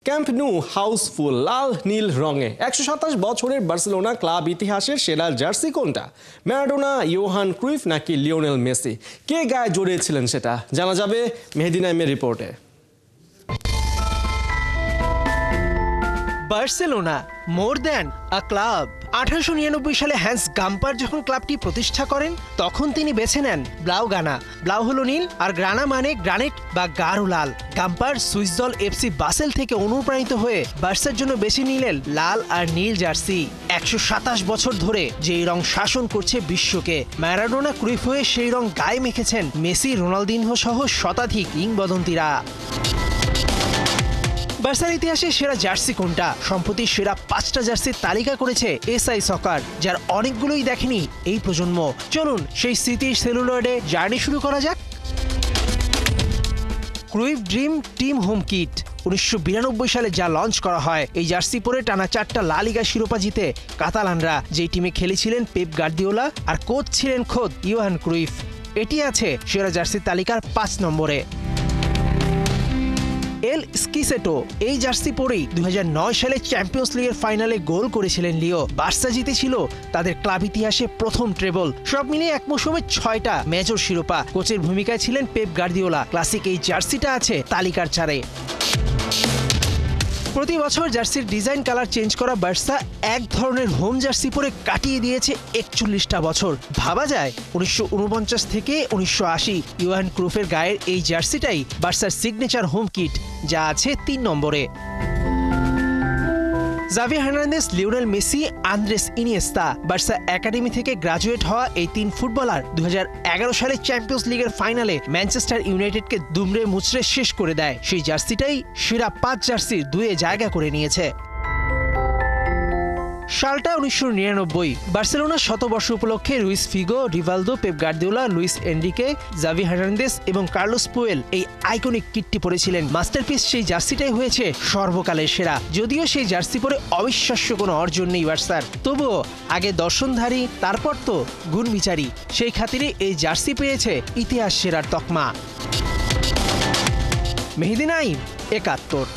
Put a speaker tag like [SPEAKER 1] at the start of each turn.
[SPEAKER 1] Camp নু Housefull লাল নীল রঙে 127 বছরের বার্সেলোনা ক্লাব ইতিহাসের সেরা জার্সি কোনটা? ম্যারাডোনা, ইয়োহান ক্রুইফ নাকি লিওনেল মেসি? কে গায়ে জড়িয়েছিলেন সেটা জানা যাবে মেহেদী নাইমের রিপোর্টে।
[SPEAKER 2] Barcelona more than a club. 1899 সালে হ্যান্স গাম্পার যখন ক্লাবটি প্রতিষ্ঠা করেন তখন তিনি বেছে নেন ব্লাউগানা। ব্লাউ হলো নীল আর গ্রানা মানে গ্রানাইট বা গাঢ় লাল। গাম্পার সুইস দল এফসি বাসেল থেকে অনুপ্রাণিত হয়ে বার্সার জন্য বেছে নিলেন লাল আর নীল জার্সি। 127 বছর ধরে যেই রং শাসন করছে বিশ্বকে, ম্যারাডোনা ক্রুইফ হয়ে সেই রং গায়ে মেখেছেন মেসি, রোনালদিনহো সহ শতাধিক কিংবদন্তিরা। বার্সার ইতিহাসে সেরা জার্সি কোনটা? সম্প্রতি সেরা 5টা জার্সির তালিকা করেছে এসআই সকার, যার অনেকগুলোই দেখেনি এই প্রজন্ম। চলুন সেই স্মৃতির সেলুলয়েডে জার্নি শুরু করা যাক। Cruyff dream team home kit 1992 সালে যা লঞ্চ করা হয়। এই জার্সি পরে টানা 4টা লা লিগা শিরোপা জিতে কাতালানরা, যেই টিমে খেলেছিলেন পেপ গার্দিওলা আর কোচ ছিলেন খোদ ইয়োহান ক্রুইফ। এটি আছে সেরা জার্সির তালিকার 5 নম্বরে। এল স্কিসেটো এই জার্সি পরেই 2009 সালে চ্যাম্পিয়ন্স লিগের ফাইনালে গোল করেছিলেন লিও। বার্সা জিতেছিল তাদের ক্লাব ইতিহাসে প্রথম ট্রেবল। সব মিলিয়ে এক মৌসুমে 6টা মেজর শিরোপা। কোচের ভূমিকায় ছিলেন পেপ গার্দিওলা। ক্লাসিক এই জার্সিটা আছে তালিকার চারে। প্রতি বছর জার্সির ডিজাইন কালার চেঞ্জ করা বার্সা এক ধরনের হোম জার্সি পরে কাটিয়ে দিয়েছে 41টা বছর। ভাবা যায় 1949 থেকে 1980 ইয়োহান ক্রুইফের গায়ের এই জার্সিটাই বার্সার সিগনেচার হোম কিট, যা আছে 3 নম্বরে। Xavi Hernandez, Lionel Messi, Andres Iniesta. Barca academy থেকে গ্রাজুয়েট হওয়া এই 3 ফুটবলার 2011 সালে চ্যাম্পিয়ন্স লিগের ফাইনালে ম্যানচেস্টার ইউনাইটেডকে দুমড়ে মুচড়ে শেষ করে দেয়। সেই জার্সিটাই সেরা 5 জার্সির 2-এ জায়গা করে নিয়েছে। সালটা 1999। বার্সেলোনার শতবর্ষ উপলক্ষে Luis Figo, Rivaldo, Pep Guardiola, Luis Enrique, Xavi Hernandez এবং কার্লোস পুয়েল এই আইকনিক কিটটি পরেছিলেন। মাস্টারপিস সেই জার্সিটাই হয়েছে সর্বকালের সেরা। যদিও সেই জার্সি পরে অবিশ্বাস্য কোনো অর্জন নেই বার্সার, তবুও আগে দর্শনধারী তারপর তো গুণবিচারী, সেই খাতিরে এই জার্সি পেয়েছে ইতিহাস সেরার তকমা। মেহেদী নাইম, 71।